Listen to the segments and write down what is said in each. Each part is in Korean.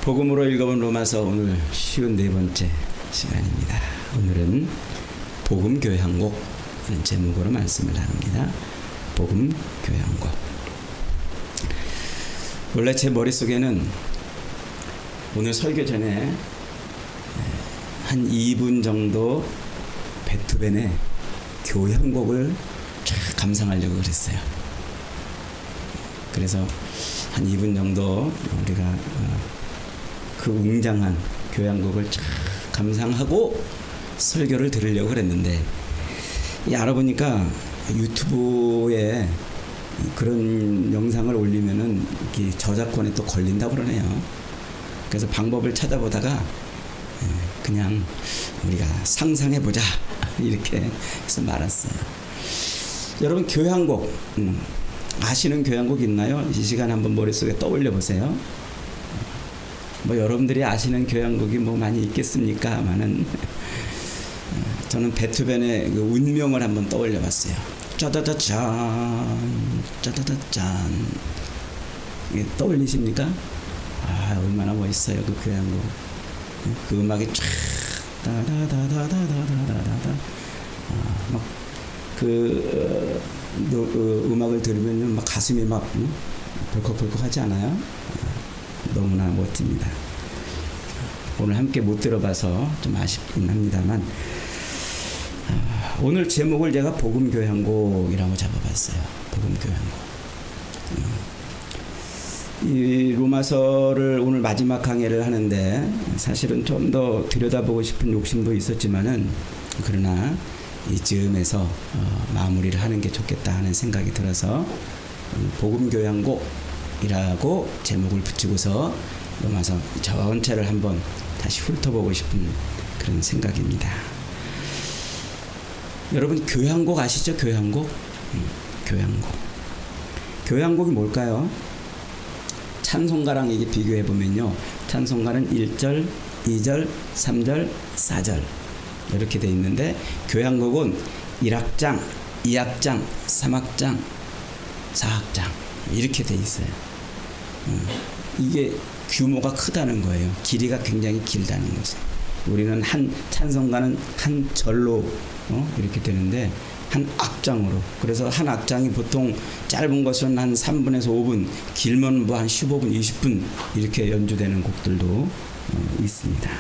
복음으로 읽어본 로마서 오늘 54번째 시간입니다. 오늘은 복음 교향곡 이런 제목으로 말씀을 나눕니다. 복음 교향곡. 원래 제 머릿속에는 오늘 설교 전에 한 2분 정도 베토벤의 교향곡을 쫙 감상하려고 그랬어요. 그래서 한 2분 정도 우리가 그 웅장한 교향곡을 쫙 감상하고 설교를 들으려고 그랬는데 알아보니까 유튜브에 그런 영상을 올리면은 저작권에 또 걸린다고 그러네요. 그래서 방법을 찾아보다가 그냥 우리가 상상해보자 이렇게 해서 말았어요. 여러분 교향곡 아시는 교향곡 있나요? 이 시간 한번 머릿속에 떠올려 보세요. 뭐 여러분들이 아시는 교향곡이 뭐 많이 있겠습니까? 하면은 저는 베토벤의 그 운명을 한번 떠올려 봤어요. 짜다다짠 짜다다짠. 이게 떠올리십니까? 아, 얼마나 멋있어요 그 교향곡. 그 음악이 쫙 다다다다다다다다다 막그 음악을 들으면 막 가슴이 막 벌컥벌컥하지 않아요? 너무나 멋집니다. 오늘 함께 못 들어봐서 좀 아쉽긴 합니다만 오늘 제목을 제가 복음 교향곡이라고 잡아봤어요. 복음 교향곡. 이 로마서를 오늘 마지막 강해를 하는데 사실은 좀 더 들여다보고 싶은 욕심도 있었지만은 그러나 이쯤에서 마무리를 하는 게 좋겠다 하는 생각이 들어서 복음 교향곡이라고 제목을 붙이고서 로마서 전체를 한번 다시 훑어보고 싶은 그런 생각입니다. 여러분 교향곡 아시죠? 교향곡? 교향곡. 교향곡이 뭘까요? 찬송가랑 이게 비교해 보면요. 찬송가는 1절, 2절, 3절, 4절 이렇게 돼 있는데 교향곡은 1악장, 2악장, 3악장, 4악장 이렇게 돼 있어요. 이게 규모가 크다는 거예요. 길이가 굉장히 길다는 거죠. 우리는 한 찬송가는 한 절로 이렇게 되는데 한 악장으로. 그래서 한 악장이 보통 짧은 것은 한 3분에서 5분, 길면 뭐 한 15분, 20분 이렇게 연주되는 곡들도 있습니다.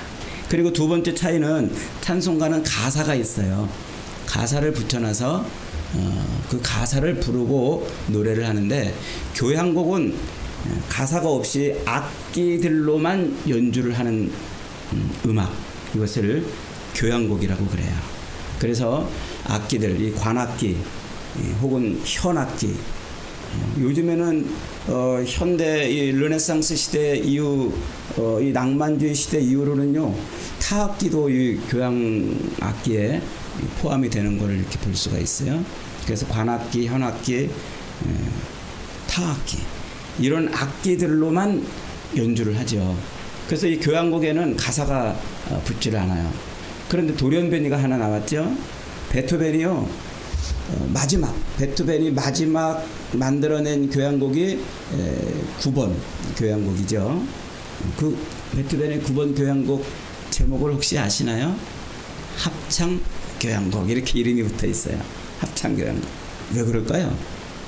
그리고 두 번째 차이는 찬송가는 가사가 있어요. 가사를 붙여놔서 그 가사를 부르고 노래를 하는데 교향곡은 가사가 없이 악기들로만 연주를 하는 음악, 이것을 교향곡이라고 그래요. 그래서 악기들, 이 관악기 혹은 현악기, 요즘에는 현대 이 르네상스 시대 이후 이 낭만주의 시대 이후로는요 타악기도 이 교향악기에 포함이 되는 걸 이렇게 볼 수가 있어요. 그래서 관악기, 현악기, 타악기 이런 악기들로만 연주를 하죠. 그래서 이 교향곡에는 가사가 붙지를 않아요. 그런데 돌연변이가 하나 나왔죠. 베토벤이요. 베토벤이 마지막 만들어낸 교향곡이 9번 교향곡이죠. 그 베토벤의 9번 교향곡 제목을 혹시 아시나요? 합창 교향곡 이렇게 이름이 붙어 있어요. 합창 교향곡. 왜 그럴까요?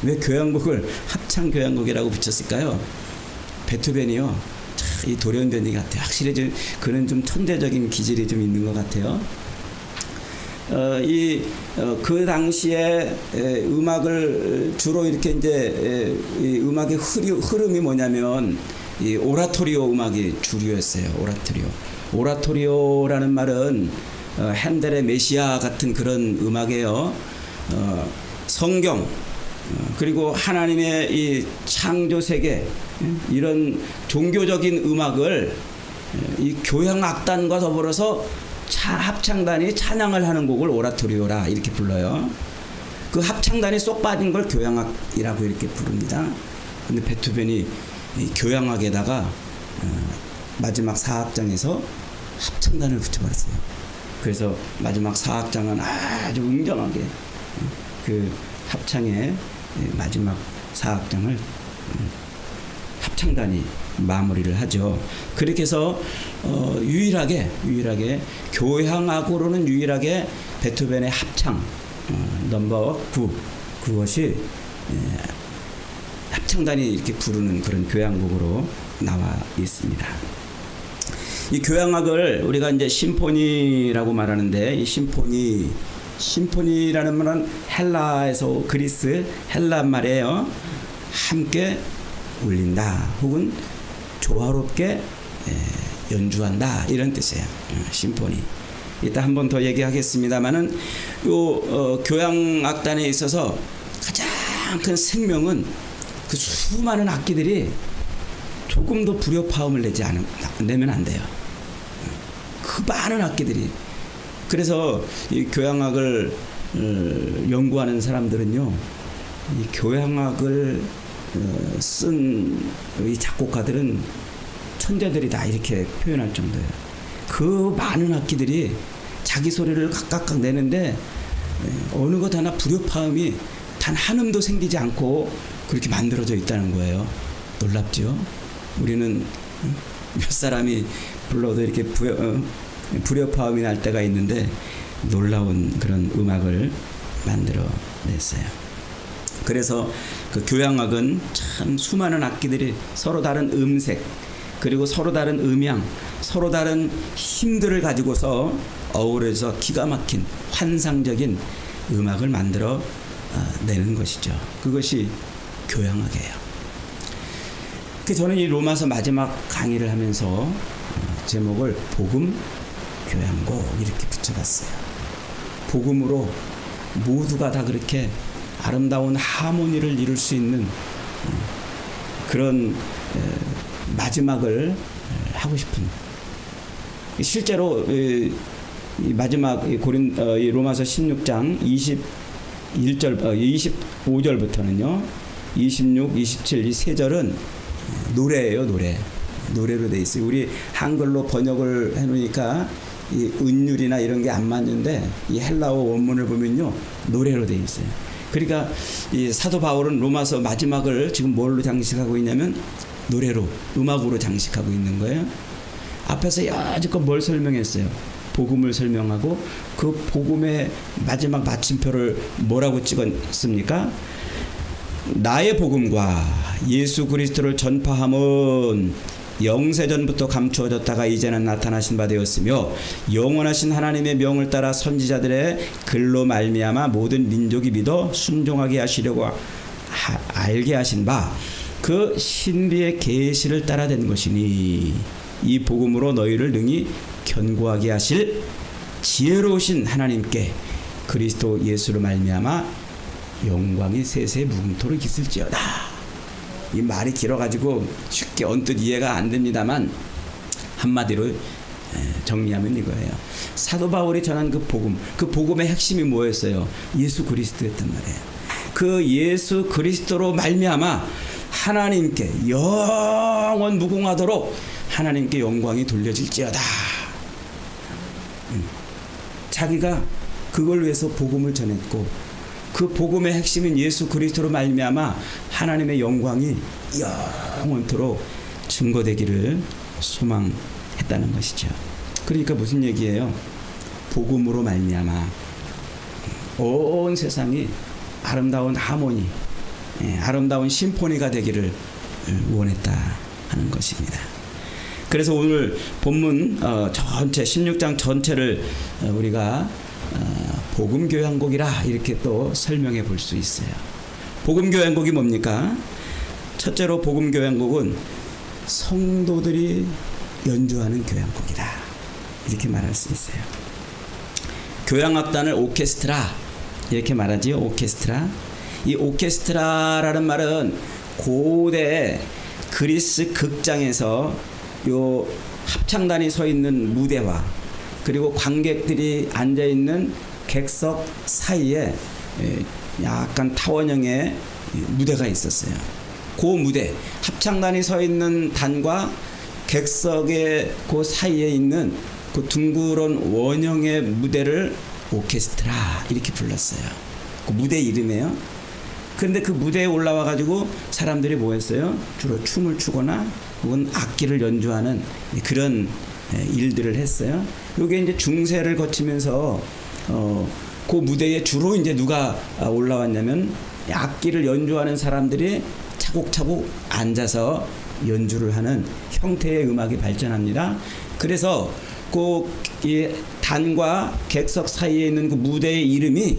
왜 교향곡을 합창 교향곡이라고 붙였을까요? 베토벤이요. 이 돌연변이 같아요. 확실히 그는 좀 천재적인 기질이 좀 있는 것 같아요. 그 당시에 음악을 주로 이렇게 이제 이 음악의 흐름이 뭐냐면 이 오라토리오 음악이 주류였어요. 오라토리오라는 말은 핸델의 메시아 같은 그런 음악이에요. 성경 그리고 하나님의 이 창조 세계 이런 종교적인 음악을 이 교향악단과 더불어서 합창단이 찬양을 하는 곡을 오라토리오라 이렇게 불러요. 그 합창단이 쏙 빠진 걸 교향악이라고 이렇게 부릅니다. 근데 베토벤이 이 교향악에다가 마지막 4악장에서 합창단을 붙여버렸어요. 그래서 마지막 4악장은 아주 웅장하게 그 합창의 마지막 4악장을 합창단이 마무리를 하죠. 그렇게 해서 유일하게 교향악으로는 유일하게 베토벤의 합창 넘버 9 그것이 합창단이 이렇게 부르는 그런 교향곡으로 나와 있습니다. 이 교향악을 우리가 이제 심포니라고 말하는데, 이 심포니라는 말은 헬라에서 그리스 헬라 말이에요. 함께 울린다 혹은 조화롭게 연주한다 이런 뜻이에요. 심포니. 이따 한 번 더 얘기하겠습니다만은 요 교향악단에 있어서 가장 큰 생명은 그 수많은 악기들이 조금도 불협화음을 내면 안 돼요. 그 많은 악기들이. 그래서 이 교향악을 연구하는 사람들은요, 이 교향악을 쓴 이 작곡가들은 천재들이다 이렇게 표현할 정도예요. 그 많은 악기들이 자기 소리를 각각 내는데 어느 것 하나 불협화음이 단 한 음도 생기지 않고 그렇게 만들어져 있다는 거예요. 놀랍죠? 우리는 몇 사람이 불러도 이렇게 불협화음이 날 때가 있는데 놀라운 그런 음악을 만들어냈어요. 그래서 그 교향악은 참 수많은 악기들이 서로 다른 음색, 그리고 서로 다른 음향, 서로 다른 힘들을 가지고서 어우러져 기가 막힌 환상적인 음악을 만들어 내는 것이죠. 그것이 교향악이에요. 저는 이 로마서 마지막 강의를 하면서 제목을 복음 교향곡 이렇게 붙여봤어요. 복음으로 모두가 다 그렇게 아름다운 하모니를 이룰 수 있는 그런 마지막을 하고 싶은, 실제로 이 마지막 이 로마서 16장 25절부터는요 26, 27 이 세 절은 노래예요. 노래로 돼 있어요. 우리 한글로 번역을 해놓으니까 이 은율이나 이런 게 안 맞는데 이 헬라어 원문을 보면요 노래로 돼 있어요. 그러니까 이 사도 바울은 로마서 마지막을 지금 뭘로 장식하고 있냐면 노래로, 음악으로 장식하고 있는 거예요. 앞에서 여지껏 뭘 설명했어요? 복음을 설명하고 그 복음의 마지막 마침표를 뭐라고 찍었습니까? 나의 복음과 예수 그리스도를 전파함은 영세전부터 감추어졌다가 이제는 나타나신 바 되었으며 영원하신 하나님의 명을 따라 선지자들의 글로 말미암아 모든 민족이 믿어 순종하게 하시려고 알게 하신 바 그 신비의 계시를 따라 된 것이니 이 복음으로 너희를 능히 견고하게 하실 지혜로우신 하나님께 그리스도 예수로 말미암아 영광이 세세 무궁토록 있을지어다. 이 말이 길어가지고 쉽게 언뜻 이해가 안 됩니다만 한마디로 정리하면 이거예요. 사도 바울이 전한 그 복음, 그 복음의 핵심이 뭐였어요? 예수 그리스도였단 말이에요. 그 예수 그리스도로 말미암아 하나님께 영원 무궁하도록 하나님께 영광이 돌려질지어다. 자기가 그걸 위해서 복음을 전했고 그 복음의 핵심인 예수 그리스도로 말미암아 하나님의 영광이 영원토록 증거되기를 소망했다는 것이죠. 그러니까 무슨 얘기예요? 복음으로 말미암아 온 세상이 아름다운 하모니, 아름다운 심포니가 되기를 원했다 하는 것입니다. 그래서 오늘 본문 전체 16장 전체를 우리가 복음교향곡이라 이렇게 또 설명해 볼 수 있어요. 복음교향곡이 뭡니까? 첫째로 복음교향곡은 성도들이 연주하는 교향곡이다 이렇게 말할 수 있어요. 교향악단을 오케스트라 이렇게 말하지요. 오케스트라. 이 오케스트라라는 말은 고대 그리스 극장에서 요 합창단이 서 있는 무대와 그리고 관객들이 앉아 있는 객석 사이에 약간 타원형의 무대가 있었어요. 그 무대, 합창단이 서 있는 단과 객석의 그 사이에 있는 그 둥그런 원형의 무대를 오케스트라 이렇게 불렀어요. 그 무대 이름이에요. 그런데 그 무대에 올라와 가지고 사람들이 뭐 했어요? 주로 춤을 추거나 혹은 악기를 연주하는 그런 일들을 했어요. 이게 이제 중세를 거치면서 그 무대에 주로 이제 누가 올라왔냐면 악기를 연주하는 사람들이 차곡차곡 앉아서 연주를 하는 형태의 음악이 발전합니다. 그래서 이 단과 객석 사이에 있는 그 무대의 이름이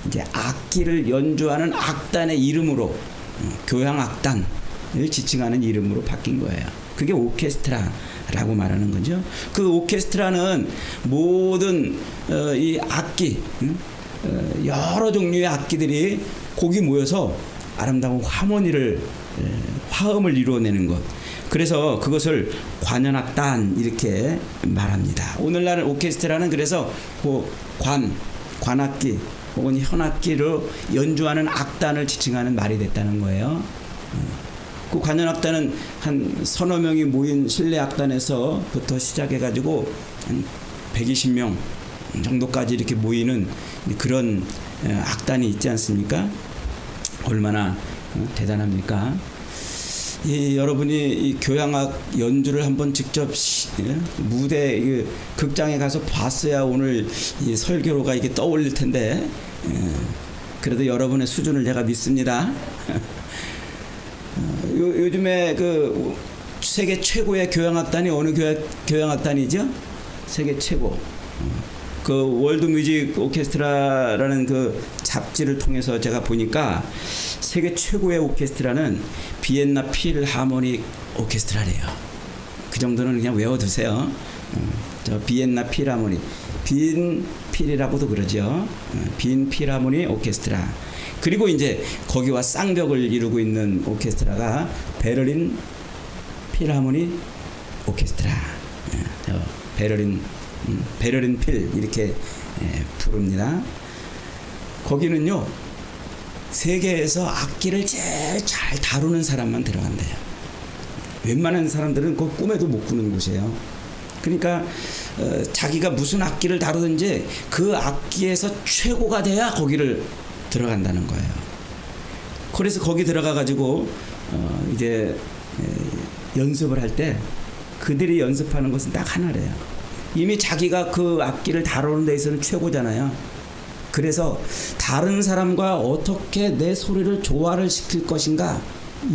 이제 악기를 연주하는 악단의 이름으로 교향악단을 지칭하는 이름으로 바뀐 거예요. 그게 오케스트라라고 말하는 거죠. 그 오케스트라는 모든 이 악기, 여러 종류의 악기들이 거기 모여서 아름다운 화음을 이루어내는 것. 그래서 그것을 관현악단 이렇게 말합니다. 오늘날 오케스트라는 그래서 관악기 혹은 현악기로 연주하는 악단을 지칭하는 말이 됐다는 거예요. 그 관현악단은 한 서너 명이 모인 실내 악단에서부터 시작해가지고 한 120명 정도까지 이렇게 모이는 그런 악단이 있지 않습니까? 얼마나 대단합니까? 여러분이 이 교향악 연주를 한번 직접 무대 극장에 가서 봤어야 오늘 이 설교로가 이게 떠올릴 텐데, 그래도 여러분의 수준을 제가 믿습니다. 요즘에 그 세계 최고의 교향악단이 어느 교향악단이죠? 세계 최고. 그 월드 뮤직 오케스트라라는 그 잡지를 통해서 제가 보니까 세계 최고의 오케스트라는 비엔나 필하모닉 오케스트라래요. 그 정도는 그냥 외워두세요. 저 비엔나 필하모닉, 빈 필이라고도 그러죠. 빈 필하모닉 오케스트라. 그리고 이제 거기와 쌍벽을 이루고 있는 오케스트라가 베를린 필하모닉 오케스트라. 베를린 필 이렇게 부릅니다. 거기는요 세계에서 악기를 제일 잘 다루는 사람만 들어간대요. 웬만한 사람들은 그 꿈에도 못 꾸는 곳이에요. 그러니까 자기가 무슨 악기를 다루든지 그 악기에서 최고가 돼야 거기를 들어간다는 거예요. 그래서 거기 들어가 가지고 이제 연습을 할 때 그들이 연습하는 것은 딱 하나래요. 이미 자기가 그 악기를 다루는 데 있어서는 최고잖아요. 그래서 다른 사람과 어떻게 내 소리를 조화를 시킬 것인가,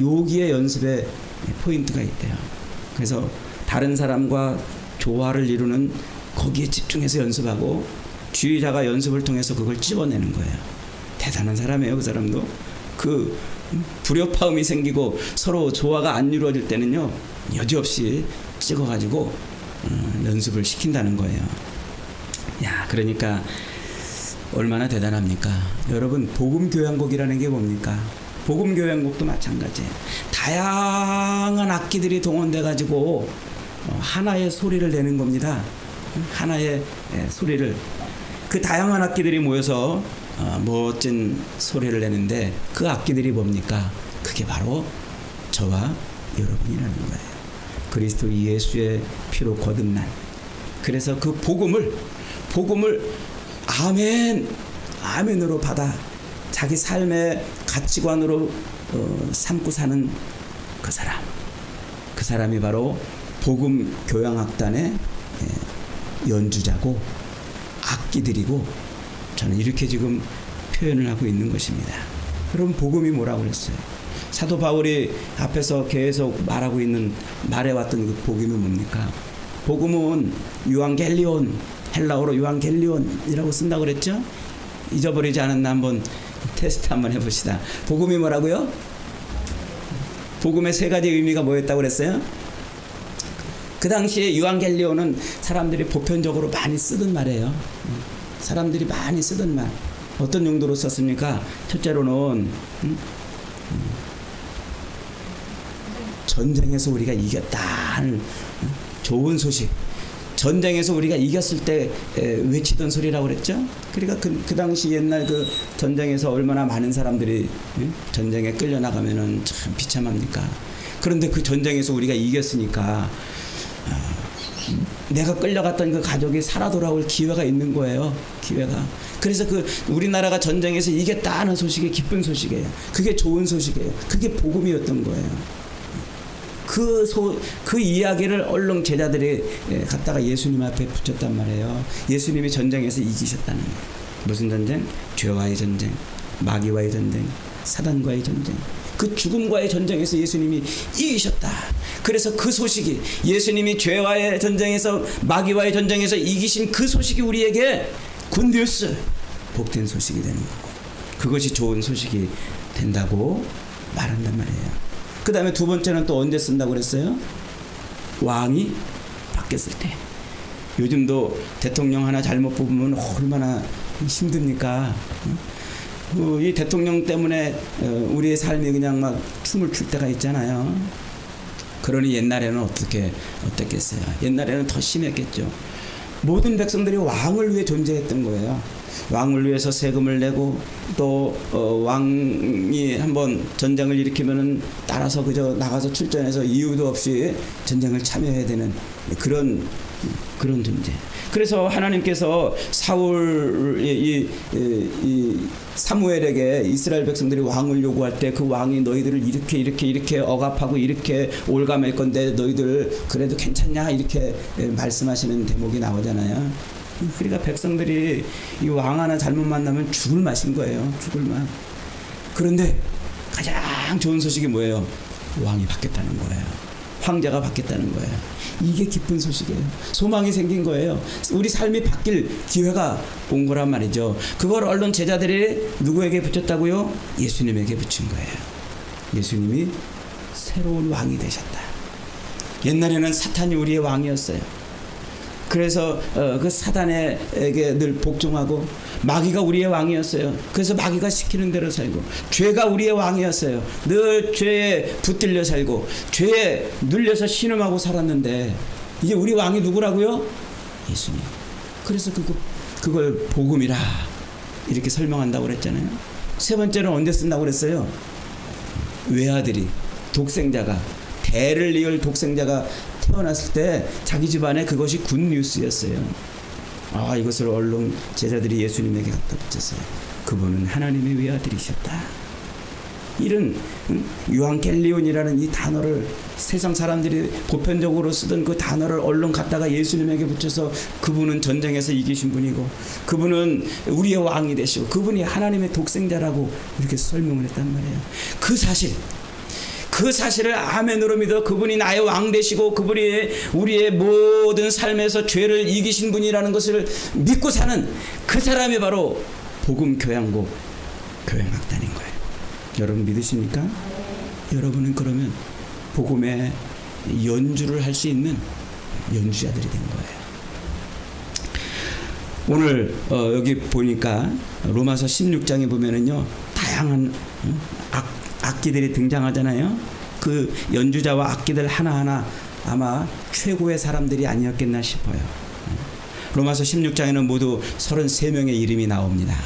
여기에 연습에 포인트가 있대요. 그래서 다른 사람과 조화를 이루는 거기에 집중해서 연습하고 지휘자가 연습을 통해서 그걸 찝어내는 거예요. 대단한 사람이에요. 그 사람도. 그 불협화음이 생기고 서로 조화가 안 이루어질 때는요 여지없이 찍어가지고 연습을 시킨다는 거예요. 야, 그러니까 얼마나 대단합니까? 여러분, 복음교향곡이라는 게 뭡니까? 복음교향곡도 마찬가지예요. 다양한 악기들이 동원돼 가지고 하나의 소리를 내는 겁니다. 하나의 소리를, 그 다양한 악기들이 모여서 멋진 소리를 내는데 그 악기들이 뭡니까? 그게 바로 저와 여러분이라는 거예요. 그리스도 예수의 피로 거듭난. 그래서 그 복음을 아멘으로 받아 자기 삶의 가치관으로 삼고 사는 그 사람이 바로 복음 교향악단의 연주자고 악기들이고, 저는 이렇게 지금 표현을 하고 있는 것입니다. 여러분, 복음이 뭐라고 그랬어요? 사도 바울이 앞에서 계속 말해왔던 그 복음이 뭡니까? 복음은 유앙겔리온, 헬라어로 유앙겔리온이라고 쓴다고 그랬죠? 잊어버리지 않았나 한번 테스트 한번 해봅시다. 복음이 뭐라고요? 복음의 세 가지 의미가 뭐였다고 그랬어요? 그 당시에 유앙겔리온은 사람들이 보편적으로 많이 쓰던 말이에요. 사람들이 많이 쓰던 말. 어떤 용도로 썼습니까? 첫째로는 전쟁에서 우리가 이겼다 하는 좋은 소식, 전쟁에서 우리가 이겼을 때 외치던 소리라고 그랬죠. 그러니까 그 당시 옛날 그 전쟁에서 얼마나 많은 사람들이 전쟁에 끌려나가면은 참 비참합니까. 그런데 그 전쟁에서 우리가 이겼으니까 내가 끌려갔던 그 가족이 살아 돌아올 기회가 있는 거예요. 기회가. 그래서 그 우리나라가 전쟁에서 이겼다는 소식이 기쁜 소식이에요. 그게 좋은 소식이에요. 그게 복음이었던 거예요. 그 이야기를 얼른 제자들이 갖다가 예수님 앞에 붙였단 말이에요. 예수님이 전쟁에서 이기셨다는 거예요. 무슨 전쟁? 죄와의 전쟁, 마귀와의 전쟁, 사단과의 전쟁. 그 죽음과의 전쟁에서 예수님이 이기셨다. 그래서 그 소식이, 예수님이 죄와의 전쟁에서, 마귀와의 전쟁에서 이기신 그 소식이 우리에게 굿뉴스, 복된 소식이 되는 거고, 그것이 좋은 소식이 된다고 말한단 말이에요. 그 다음에 두 번째는 또 언제 쓴다고 그랬어요? 왕이 바뀌었을 때. 요즘도 대통령 하나 잘못 뽑으면 얼마나 힘듭니까? 이 대통령 때문에 우리의 삶이 그냥 막 춤을 출 때가 있잖아요. 그러니 옛날에는 어떻겠어요? 옛날에는 더 심했겠죠. 모든 백성들이 왕을 위해 존재했던 거예요. 왕을 위해서 세금을 내고 또 왕이 한번 전쟁을 일으키면은 따라서 그저 나가서 출전해서 이유도 없이 전쟁을 참여해야 되는 그런 존재. 그래서 하나님께서 이 사무엘에게 이스라엘 백성들이 왕을 요구할 때 그 왕이 너희들을 이렇게 억압하고 이렇게 올가맬 건데 너희들 그래도 괜찮냐 이렇게 말씀하시는 대목이 나오잖아요. 그러니까 백성들이 이 왕 하나 잘못 만나면 죽을 맛인 거예요. 죽을 맛. 그런데 가장 좋은 소식이 뭐예요? 왕이 바뀌었다는 거예요. 황제가 바뀌었다는 거예요. 이게 기쁜 소식이에요. 소망이 생긴 거예요. 우리 삶이 바뀔 기회가 온 거란 말이죠. 그걸 얼른 제자들이 누구에게 붙였다고요? 예수님에게 붙인 거예요. 예수님이 새로운 왕이 되셨다. 옛날에는 사탄이 우리의 왕이었어요. 그래서 그 사단에게 늘 복종하고, 마귀가 우리의 왕이었어요. 그래서 마귀가 시키는 대로 살고, 죄가 우리의 왕이었어요. 늘 죄에 붙들려 살고 죄에 눌려서 신음하고 살았는데, 이제 우리 왕이 누구라고요? 예수님. 그래서 그걸 복음이라 이렇게 설명한다고 그랬잖아요. 세 번째는 언제 쓴다고 그랬어요? 외아들이, 독생자가, 대를 이을 독생자가 태어났을 때 자기 집안에 그것이 굿뉴스였어요. 이것을 얼른 제자들이 예수님에게 갖다 붙였어요. 그분은 하나님의 외아들이셨다. 이런 유앙겔리온이라는 이 단어를, 세상 사람들이 보편적으로 쓰던 그 단어를 얼른 갖다가 예수님에게 붙여서 그분은 전쟁에서 이기신 분이고, 그분은 우리의 왕이 되시고, 그분이 하나님의 독생자라고 이렇게 설명을 했단 말이에요. 그 사실을 아멘으로 믿어 그분이 나의 왕 되시고 그분이 우리의 모든 삶에서 죄를 이기신 분이라는 것을 믿고 사는 그 사람이 바로 복음 교향곡 교향악단인 거예요. 여러분 믿으십니까? 여러분은 그러면 복음의 연주를 할 수 있는 연주자들이 된 거예요. 오늘 여기 보니까 로마서 16장에 보면은요, 다양한 악기들이 등장하잖아요. 그 연주자와 악기들 하나하나 아마 최고의 사람들이 아니었겠나 싶어요. 로마서 16장에는 모두 33명의 이름이 나옵니다.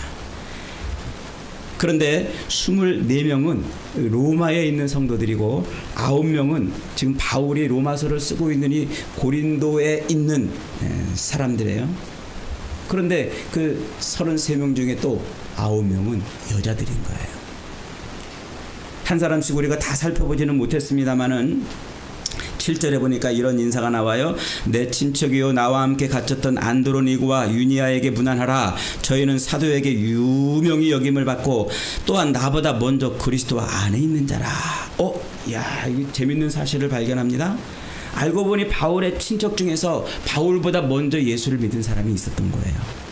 그런데 24명은 로마에 있는 성도들이고 9명은 지금 바울이 로마서를 쓰고 있는 이 고린도에 있는 사람들이에요. 그런데 그 33명 중에 또 9명은 여자들인 거예요. 한 사람씩 우리가 다 살펴보지는 못했습니다마는 7절에 보니까 이런 인사가 나와요. 내 친척이요 나와 함께 갇혔던 안드로니고와 유니아에게 문안하라. 저희는 사도에게 유명히 여김을 받고 또한 나보다 먼저 그리스도와 안에 있는 자라. 이 재밌는 사실을 발견합니다. 알고 보니 바울의 친척 중에서 바울보다 먼저 예수를 믿은 사람이 있었던 거예요.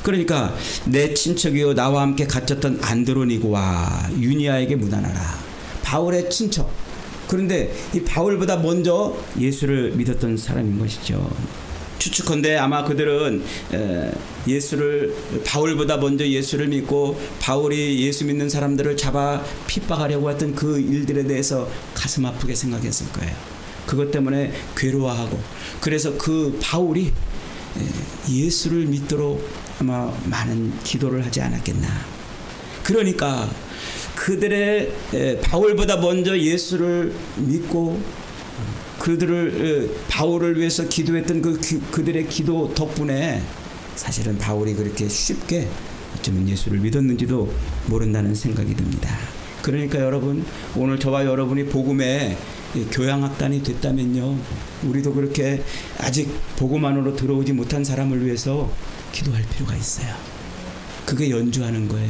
그러니까 내 친척이요 나와 함께 갇혔던 안드로니고와 유니아에게 문안하라. 바울의 친척. 그런데 이 바울보다 먼저 예수를 믿었던 사람인 것이죠. 추측컨대 아마 그들은 바울보다 먼저 예수를 믿고 바울이 예수 믿는 사람들을 잡아 핍박하려고 했던 그 일들에 대해서 가슴 아프게 생각했을 거예요. 그것 때문에 괴로워하고, 그래서 그 바울이 예수를 믿도록 아마 많은 기도를 하지 않았겠나. 그러니까 그들의 바울보다 먼저 예수를 믿고 그들을 바울을 위해서 기도했던 그들의 기도 덕분에 사실은 바울이 그렇게 쉽게 어쩌면 예수를 믿었는지도 모른다는 생각이 듭니다. 그러니까 여러분, 오늘 저와 여러분이 복음의 교양학단이 됐다면요, 우리도 그렇게 아직 복음 안으로 들어오지 못한 사람을 위해서 기도할 필요가 있어요. 그게 연주하는 거예요.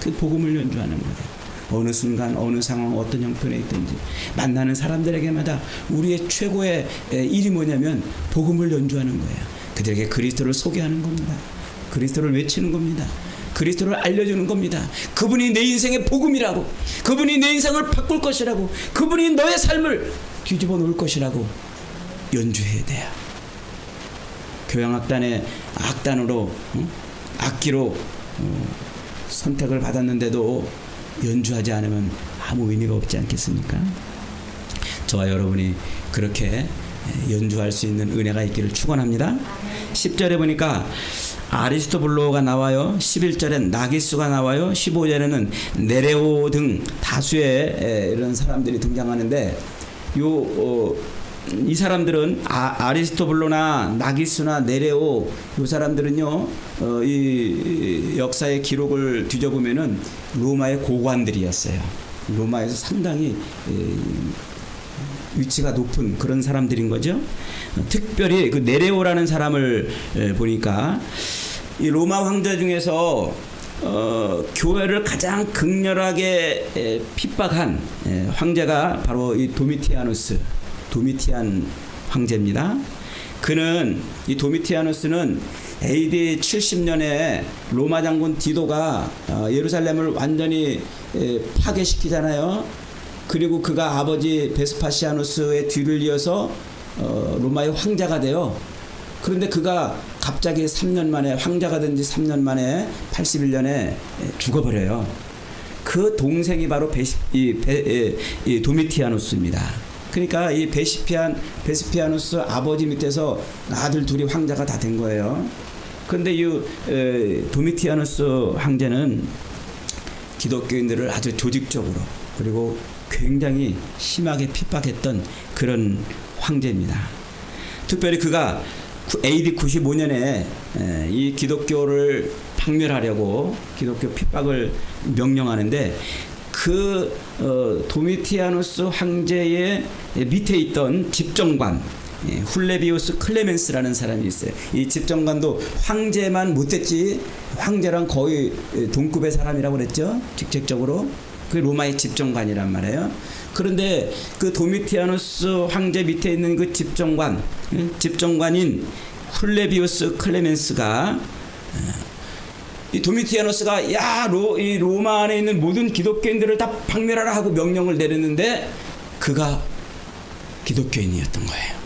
그 복음을 연주하는 거예요. 어느 순간 어느 상황 어떤 형편에 있든지 만나는 사람들에게마다 우리의 최고의 일이 뭐냐면 복음을 연주하는 거예요. 그들에게 그리스도를 소개하는 겁니다. 그리스도를 외치는 겁니다. 그리스도를 알려주는 겁니다. 그분이 내 인생의 복음이라고, 그분이 내 인생을 바꿀 것이라고, 그분이 너의 삶을 뒤집어 놓을 것이라고 연주해야 돼요. 교향악단의 악단으로 악기로 선택을 받았는데도 연주하지 않으면 아무 의미가 없지 않겠습니까? 저와 여러분이 그렇게 연주할 수 있는 은혜가 있기를 축원합니다. 10절에 보니까 아리스토블로가 나와요. 11절엔 나기수가 나와요. 15절에는 네레오 등 다수의 이런 사람들이 등장하는데 이 사람들은 아리스토블로나 나기수나 네레오, 이 사람들은요, 이 역사의 기록을 뒤져보면은 로마의 고관들이었어요. 로마에서 상당히 위치가 높은 그런 사람들인 거죠. 특별히 그 네레오라는 사람을 보니까 이 로마 황제 중에서 교회를 가장 극렬하게 핍박한 황제가 바로 이 도미티안 황제입니다. 그는, 이 도미티아누스는 AD 70년에 로마 장군 디도가 예루살렘을 완전히 파괴시키잖아요. 그리고 그가 아버지 베스파시아누스의 뒤를 이어서 로마의 황제가 돼요. 그런데 그가 갑자기 3년 만에, 황제가 된 지 3년 만에 81년에 죽어버려요. 그 동생이 바로 도미티아누스입니다. 그러니까 이 베스피아누스 아버지 밑에서 아들 둘이 황제가 다 된 거예요. 그런데 이 도미티아누스 황제는 기독교인들을 아주 조직적으로 그리고 굉장히 심하게 핍박했던 그런 황제입니다. 특별히 그가 AD 95년에 이 기독교를 박멸하려고 기독교 핍박을 명령하는데 도미티아누스 황제의 밑에 있던 집정관 훌레비우스 클레멘스라는 사람이 있어요. 이 집정관도 황제만 못됐지 황제랑 거의 동급의 사람이라고 그랬죠. 직책적으로. 그게 로마의 집정관이란 말이에요. 그런데 그 도미티아누스 황제 밑에 있는 그 집정관인 훌레비우스 클레멘스가 이 도미티아누스가 이 로마 안에 있는 모든 기독교인들을 다 박멸하라 하고 명령을 내렸는데 그가 기독교인이었던 거예요.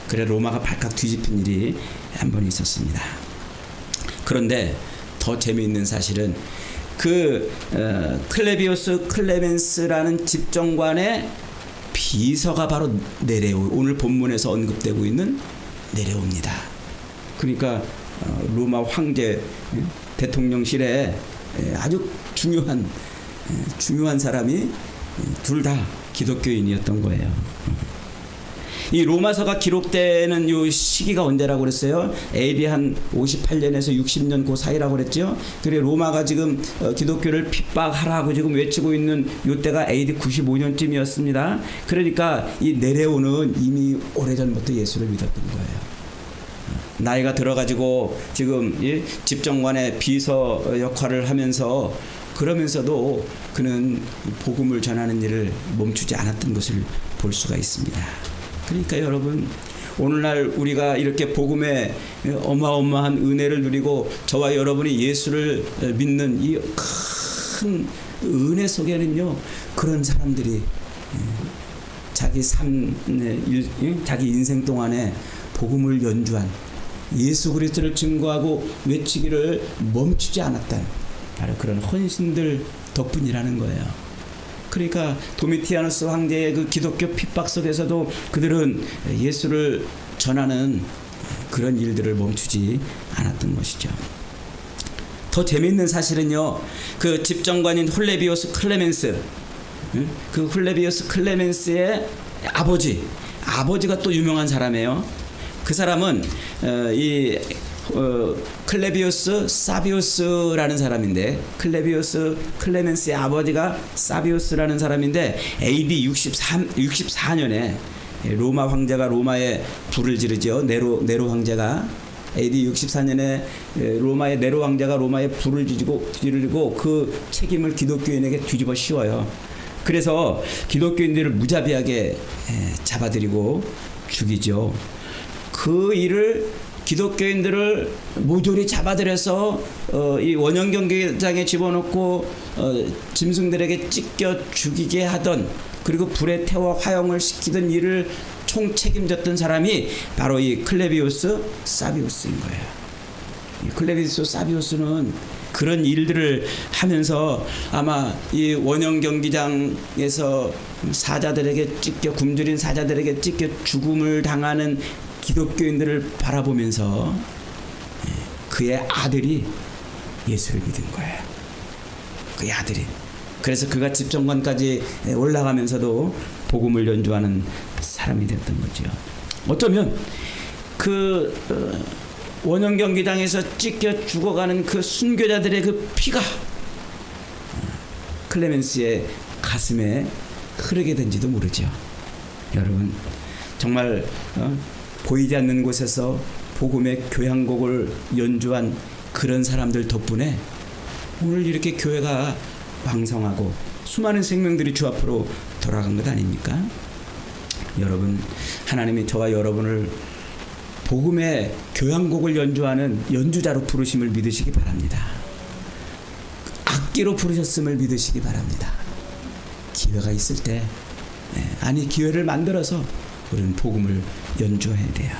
그래 로마가 발칵 뒤집힌 일이 한 번 있었습니다. 그런데 더 재미있는 사실은 그 클레비우스 클레멘스라는 집정관의 비서가 바로 네레오, 오늘 본문에서 언급되고 있는 네레오입니다. 그러니까 로마 황제 대통령실에 아주 중요한 사람이 둘 다 기독교인이었던 거예요. 이 로마서가 기록되는 요 시기가 언제라고 그랬어요? AD 한 58년에서 60년 그 사이라고 그랬죠. 그래 로마가 지금 기독교를 핍박하라고 지금 외치고 있는 요 때가 AD 95년쯤이었습니다. 그러니까 이 네레오는 이미 오래전부터 예수를 믿었던 거예요. 나이가 들어가지고 지금 집정관의 비서 역할을 하면서 그러면서도 그는 복음을 전하는 일을 멈추지 않았던 것을 볼 수가 있습니다. 그러니까 여러분, 오늘날 우리가 이렇게 복음의 어마어마한 은혜를 누리고 저와 여러분이 예수를 믿는 이 큰 은혜 속에는요, 그런 사람들이 자기 자기 인생 동안에 복음을 연주한 예수 그리스도를 증거하고 외치기를 멈추지 않았다는 바로 그런 헌신들 덕분이라는 거예요. 그러니까 도미티아누스 황제의 그 기독교 핍박 속에서도 그들은 예수를 전하는 그런 일들을 멈추지 않았던 것이죠. 더 재미있는 사실은요, 그 집정관인 훌레비우스 클레멘스, 그 훌레비우스 클레멘스의 아버지가 또 유명한 사람이에요. 그 사람은 클레비우스 사비우스라는 사람인데, 클레멘스의 아버지가 사비우스라는 사람인데 AD 64년에 로마 황제가 로마에 불을 지르죠. 네로 황제가 AD 64년에 로마의 네로 황제가 로마에 불을 지르고 그 책임을 기독교인에게 뒤집어 씌워요. 그래서 기독교인들을 무자비하게 잡아들이고 죽이죠. 그 일을 기독교인들을 모조리 잡아들여서 이 원형 경기장에 집어넣고 짐승들에게 찢겨 죽이게 하던, 그리고 불에 태워 화형을 시키던 일을 총 책임졌던 사람이 바로 이 클레비우스 사비우스인 거예요. 이 클레비우스 사비우스는 그런 일들을 하면서 아마 이 원형 경기장에서 사자들에게 찢겨, 굶주린 사자들에게 찢겨 죽음을 당하는 기독교인들을 바라보면서 그의 아들이 예수를 믿은 거예요. 그의 아들이. 그래서 그가 집정관까지 올라가면서도 복음을 연주하는 사람이 됐던 거죠. 어쩌면 그 원형 경기장에서 찢겨 죽어가는 그 순교자들의 그 피가 클레멘스의 가슴에 흐르게 된지도 모르죠. 여러분, 정말 보이지 않는 곳에서 복음의 교향곡을 연주한 그런 사람들 덕분에 오늘 이렇게 교회가 왕성하고 수많은 생명들이 주 앞으로 돌아간 것 아닙니까? 여러분, 하나님이 저와 여러분을 복음의 교향곡을 연주하는 연주자로 부르심을 믿으시기 바랍니다. 악기로 부르셨음을 믿으시기 바랍니다. 기회가 있을 때, 기회를 만들어서 우리는 복음을 연주해야 돼요.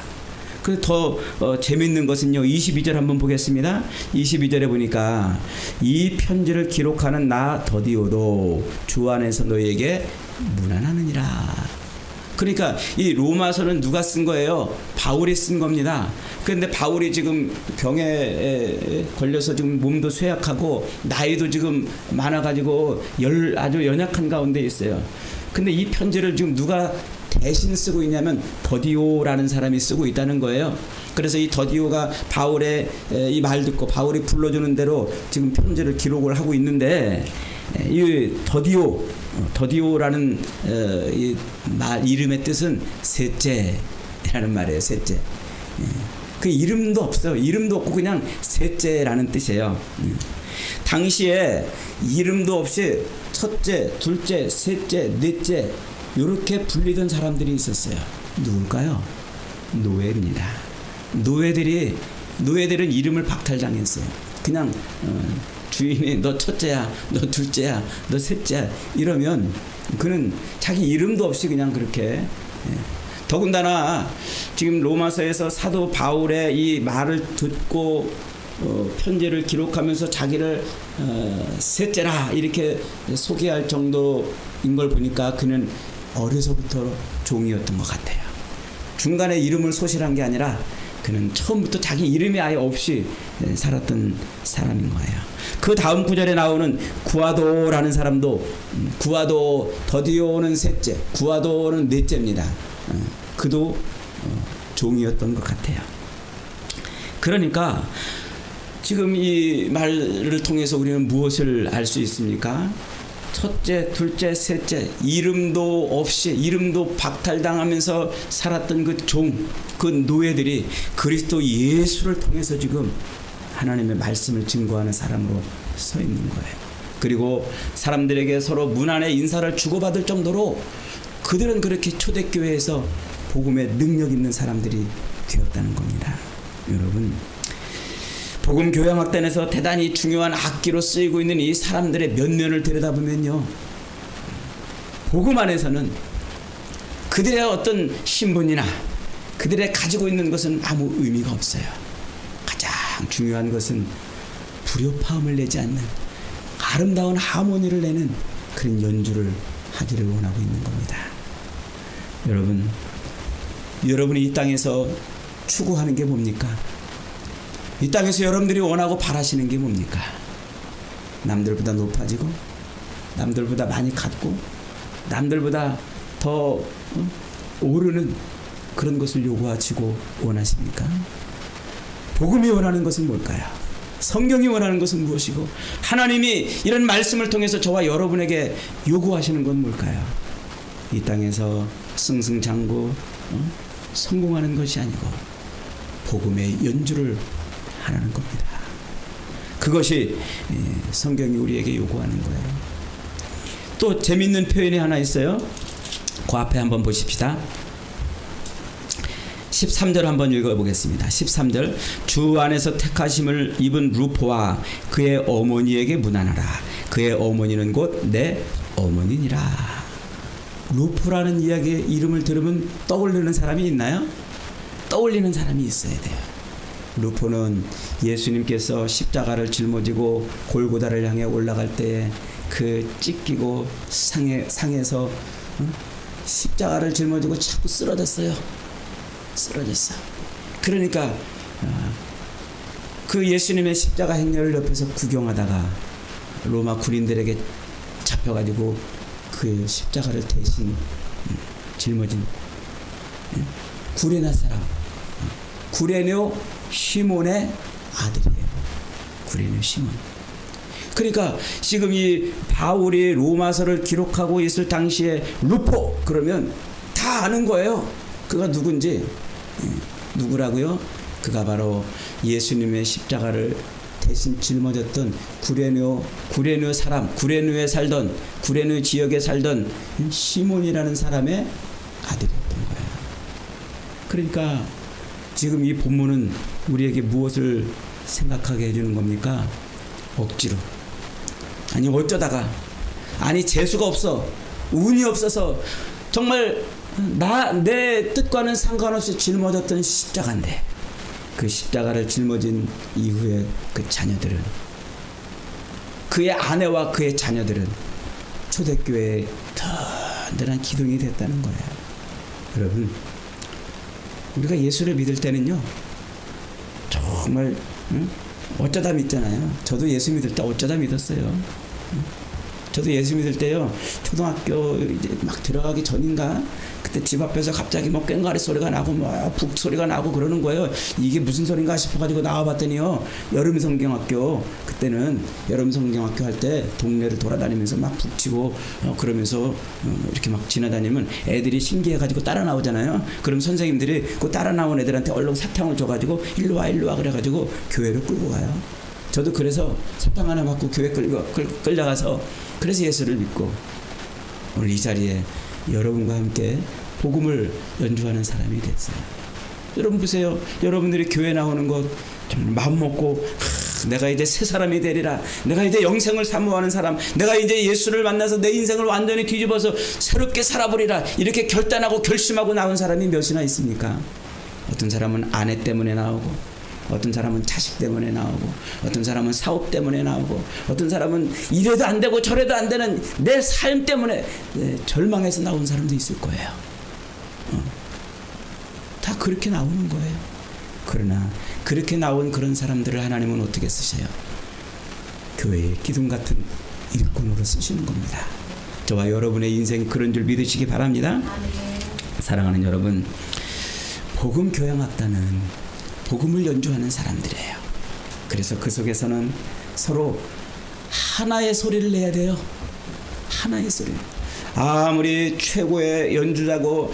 그 더 재밌는 것은요, 22절 한번 보겠습니다. 22절에 보니까 이 편지를 기록하는 나 더디오도 주 안에서 너희에게 문안하느니라. 그러니까 이 로마서는 누가 쓴 거예요? 바울이 쓴 겁니다. 그런데 바울이 지금 병에 걸려서 지금 몸도 쇠약하고 나이도 지금 많아가지고 아주 연약한 가운데 있어요. 근데 이 편지를 지금 누가 대신 쓰고 있냐면 더디오라는 사람이 쓰고 있다는 거예요. 그래서 이 더디오가 바울의 이 말 듣고 바울이 불러주는 대로 지금 편지를 기록을 하고 있는데, 이 더디오라는 이 말 이름의 뜻은 셋째라는 말이에요. 셋째. 그 이름도 없어요. 이름도 없고 그냥 셋째라는 뜻이에요. 당시에 이름도 없이 첫째, 둘째, 셋째, 넷째 이렇게 불리던 사람들이 있었어요. 누굴까요? 노예입니다. 노예들은 이름을 박탈당했어요. 그냥 주인이 너 첫째야, 너 둘째야, 너 셋째야 이러면 그는 자기 이름도 없이 그냥 그렇게. 더군다나 지금 로마서에서 사도 바울의 이 말을 듣고 편지를 기록하면서 자기를 셋째라 이렇게 소개할 정도인 걸 보니까 그는 어려서부터 종이었던 것 같아요. 중간에 이름을 소실한 게 아니라 그는 처음부터 자기 이름이 아예 없이 살았던 사람인 거예요. 그 다음 구절에 나오는 구아도라는 사람도, 구아도, 더디오는 셋째, 구아도는 넷째입니다. 그도 종이었던 것 같아요. 그러니까 지금 이 말을 통해서 우리는 무엇을 알 수 있습니까? 첫째, 둘째, 셋째, 이름도 박탈당하면서 살았던 그 종, 그 노예들이 그리스도 예수를 통해서 지금 하나님의 말씀을 증거하는 사람으로 서 있는 거예요. 그리고 사람들에게 서로 문안의 인사를 주고받을 정도로 그들은 그렇게 초대교회에서 복음의 능력 있는 사람들이 되었다는 겁니다. 여러분, 복음 교향악단에서 대단히 중요한 악기로 쓰이고 있는 이 사람들의 면면을 들여다보면요, 복음 안에서는 그들의 어떤 신분이나 그들의 가지고 있는 것은 아무 의미가 없어요. 가장 중요한 것은 불효파음을 내지 않는 아름다운 하모니를 내는 그런 연주를 하기를 원하고 있는 겁니다. 여러분이 이 땅에서 추구하는 게 뭡니까? 이 땅에서 여러분들이 원하고 바라시는 게 뭡니까? 남들보다 높아지고, 남들보다 많이 갖고, 남들보다 더 오르는 그런 것을 요구하시고 원하십니까? 복음이 원하는 것은 뭘까요? 성경이 원하는 것은 무엇이고 하나님이 이런 말씀을 통해서 저와 여러분에게 요구하시는 건 뭘까요? 이 땅에서 승승장구 성공하는 것이 아니고 복음의 연주를 하라는 겁니다. 그것이 성경이 우리에게 요구하는 거예요. 또 재밌는 표현이 하나 있어요. 그 앞에 한번 보십시다. 13절 한번 읽어보겠습니다. 13절 주 안에서 택하심을 입은 루포와 그의 어머니에게 문안하라. 그의 어머니는 곧 내 어머니니라. 루포라는 이름을 들으면 떠올리는 사람이 있나요? 떠올리는 사람이 있어야 돼요. 루포는 예수님께서 십자가를 짊어지고 골고다를 향해 올라갈 때에 그 찢기고 상에서 십자가를 짊어지고 자꾸 쓰러졌어요. 그러니까 그 예수님의 십자가 행렬을 옆에서 구경하다가 로마 군인들에게 잡혀가지고 그 십자가를 대신 짊어진 구레나 사람, 구레뇨 시몬의 아들이에요. 구레뇨 시몬. 그러니까 지금 이 바울이 로마서를 기록하고 있을 당시에 루포 그러면 다 아는 거예요. 그가 누군지. 누구라고요? 그가 바로 예수님의 십자가를 대신 짊어졌던 구레뇨 사람, 구레뇨에 살던, 구레뇨 지역에 살던 시몬이라는 사람의 아들이었던 거예요. 그러니까 지금 이 본문은 우리에게 무엇을 생각하게 해주는 겁니까? 억지로, 아니 어쩌다가, 아니 재수가 없어, 운이 없어서 정말 내 뜻과는 상관없이 짊어졌던 십자가인데 그 십자가를 짊어진 이후에 그 자녀들은, 그의 아내와 그의 자녀들은 초대교회의 든든한 기둥이 됐다는 거예요. 여러분, 우리가 예수를 믿을 때는요 정말 어쩌다 믿잖아요. 저도 예수 믿을 때 어쩌다 믿었어요. 저도 예수 믿을 때요, 초등학교 이제 막 들어가기 전인가, 그때 집 앞에서 갑자기 뭐 꽹과리 소리가 나고 뭐 북 소리가 나고 그러는 거예요. 이게 무슨 소린가 싶어가지고 나와봤더니요, 여름 성경학교, 그때는 여름 성경학교 할 때 동네를 돌아다니면서 막 북치고 그러면서 이렇게 막 지나다니면 애들이 신기해가지고 따라 나오잖아요. 그럼 선생님들이 그 따라 나온 애들한테 얼른 사탕을 줘가지고 일로 와 그래가지고 교회를 끌고 가요. 저도 그래서 사탕 하나 받고 교회 끌려가서 그래서 예수를 믿고 오늘 이 자리에 여러분과 함께 복음을 연주하는 사람이 됐어요. 여러분 보세요. 여러분들이 교회 나오는 것 정말 마음 먹고 내가 이제 새 사람이 되리라, 내가 이제 영생을 사모하는 사람, 내가 이제 예수를 만나서 내 인생을 완전히 뒤집어서 새롭게 살아보리라, 이렇게 결단하고 결심하고 나온 사람이 몇이나 있습니까? 어떤 사람은 아내 때문에 나오고, 어떤 사람은 자식 때문에 나오고, 어떤 사람은 사업 때문에 나오고, 어떤 사람은 이래도 안 되고 저래도 안 되는 내 삶 때문에 절망해서 나온 사람도 있을 거예요. 다 그렇게 나오는 거예요. 그러나 그렇게 나온 그런 사람들을 하나님은 어떻게 쓰셔요? 교회의 기둥 같은 일꾼으로 쓰시는 겁니다. 저와 여러분의 인생이 그런 줄 믿으시기 바랍니다. 사랑하는 여러분, 복음 교양학단은 복음을 연주하는 사람들이에요. 그래서 그 속에서는 서로 하나의 소리를 내야 돼요. 하나의 소리. 아무리 최고의 연주자고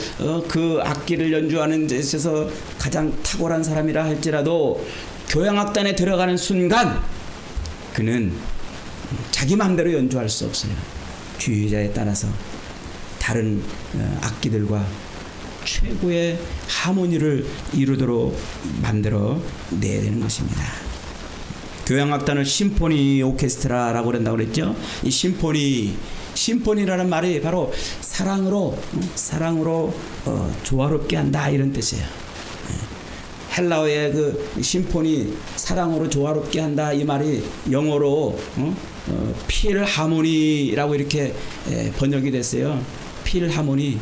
그 악기를 연주하는 데 있어서 가장 탁월한 사람이라 할지라도 교향악단에 들어가는 순간 그는 자기 마음대로 연주할 수 없어요. 주의자에 따라서 다른 악기들과 최고의 하모니를 이루도록 만들어 내야 되는 것입니다. 교향악단을 심포니 오케스트라라고 그런다고 그랬죠. 이 심포니라는 말이 바로 사랑으로 조화롭게 한다, 이런 뜻이에요. 헬라어의 그 심포니, 사랑으로 조화롭게 한다, 이 말이 영어로 필하모니라고 이렇게 번역이 됐어요. 필하모니.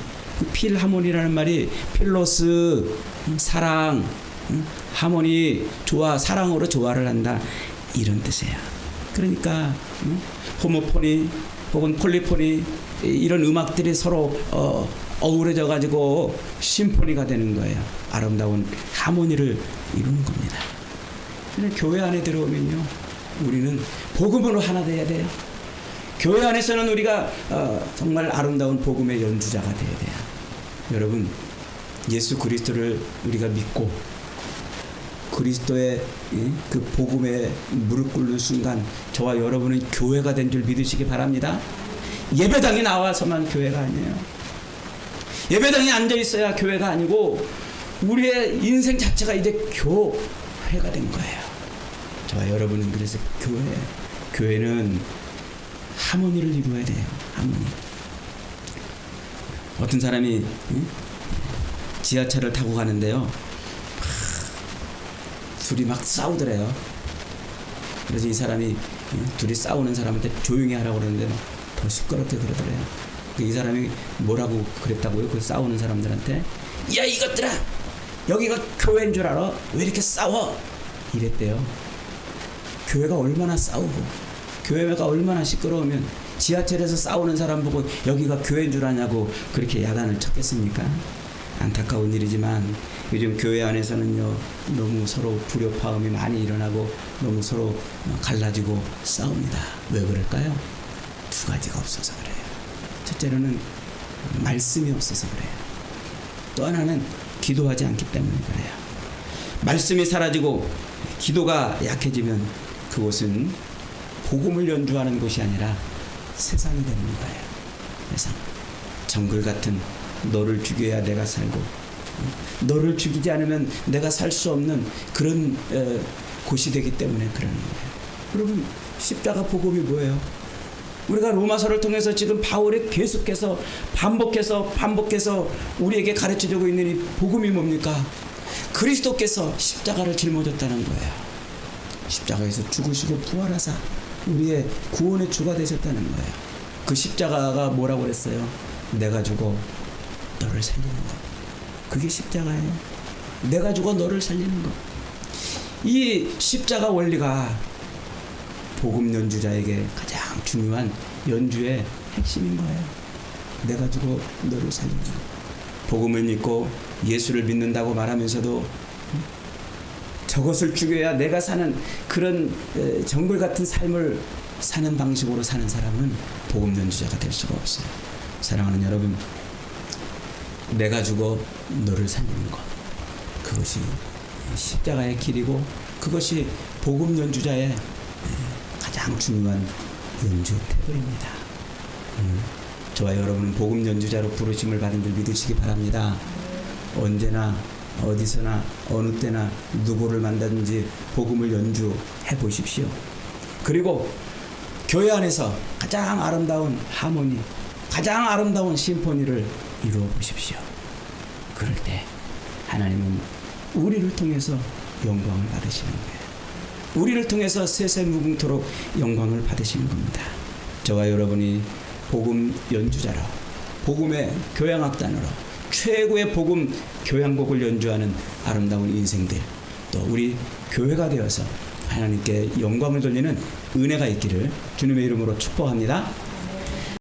필하모니라는 말이 필로스, 사랑, 하모니, 조화, 사랑으로 조화를 한다, 이런 뜻이에요. 그러니까 호모포니 혹은 폴리포니, 이런 음악들이 서로 어우러져 가지고 심포니가 되는 거예요. 아름다운 하모니를 이루는 겁니다. 근데 교회 안에 들어오면요, 우리는 복음으로 하나 돼야 돼요. 교회 안에서는 우리가 정말 아름다운 복음의 연주자가 돼야 돼요. 여러분, 예수 그리스도를 우리가 믿고 그리스도의 그 복음에 무릎 꿇는 순간 저와 여러분은 교회가 된 줄 믿으시기 바랍니다. 예배당에 나와서만 교회가 아니에요. 예배당에 앉아 있어야 교회가 아니고 우리의 인생 자체가 이제 교회가 된 거예요. 저와 여러분은 그래서 교회는 하모니를 이루어야 돼요. 하모니. 어떤 사람이 지하철을 타고 가는데요, 둘이 막 싸우더래요. 그래서 이 사람이 둘이 싸우는 사람한테 조용히 하라고 그러는데 더 시끄럽게 그러더래요. 이 사람이 뭐라고 그랬다고요? 그 싸우는 사람들한테, 야 이것들아, 여기가 교회인 줄 알아? 왜 이렇게 싸워? 이랬대요. 교회가 얼마나 싸우고 교회가 얼마나 시끄러우면 지하철에서 싸우는 사람 보고 여기가 교회인 줄 아냐고 그렇게 야단을 쳤겠습니까? 안타까운 일이지만 요즘 교회 안에서는요, 너무 서로 불협화음이 많이 일어나고 너무 서로 갈라지고 싸웁니다. 왜 그럴까요? 두 가지가 없어서 그래요. 첫째로는 말씀이 없어서 그래요. 또 하나는 기도하지 않기 때문에 그래요. 말씀이 사라지고 기도가 약해지면 그곳은 복음을 연주하는 곳이 아니라 세상이 되는 거예요. 세상. 정글 같은 너를 죽여야 내가 살고 너를 죽이지 않으면 내가 살 수 없는 그런 곳이 되기 때문에 그러는 거예요. 여러분, 십자가 복음이 뭐예요? 우리가 로마서를 통해서 지금 바울이 계속해서 반복해서 우리에게 가르쳐주고 있는 이 복음이 뭡니까? 그리스도께서 십자가를 짊어졌다는 거예요. 십자가에서 죽으시고 부활하사 우리의 구원의 주가 되셨다는 거예요. 그 십자가가 뭐라고 그랬어요? 내가 죽어 너를 살리는 것. 그게 십자가예요. 내가 죽어 너를 살리는 것. 이 십자가 원리가 복음 연주자에게 가장 중요한 연주의 핵심인 거예요. 내가 죽어 너를 살리는 것. 복음을 믿고 예수를 믿는다고 말하면서도 저것을 죽여야 내가 사는 그런 정글 같은 삶을 사는 방식으로 사는 사람은 복음 연주자가 될 수가 없어요. 사랑하는 여러분, 내가 죽어 너를 살리는 것, 그것이 십자가의 길이고 그것이 복음 연주자의 가장 중요한 연주 태도입니다. 저와 여러분은 복음 연주자로 부르심을 받은 줄 믿으시기 바랍니다. 언제나 어디서나 어느 때나 누구를 만나든지 복음을 연주해 보십시오. 그리고 교회 안에서 가장 아름다운 하모니, 가장 아름다운 심포니를 이루어 보십시오. 그럴 때 하나님은 우리를 통해서 영광을 받으시는 거예요. 우리를 통해서 세세무궁토록 영광을 받으시는 겁니다. 저와 여러분이 복음 연주자로, 복음의 교향악단으로 최고의 복음 교향곡을 연주하는 아름다운 인생들, 또 우리 교회가 되어서 하나님께 영광을 돌리는 은혜가 있기를 주님의 이름으로 축복합니다.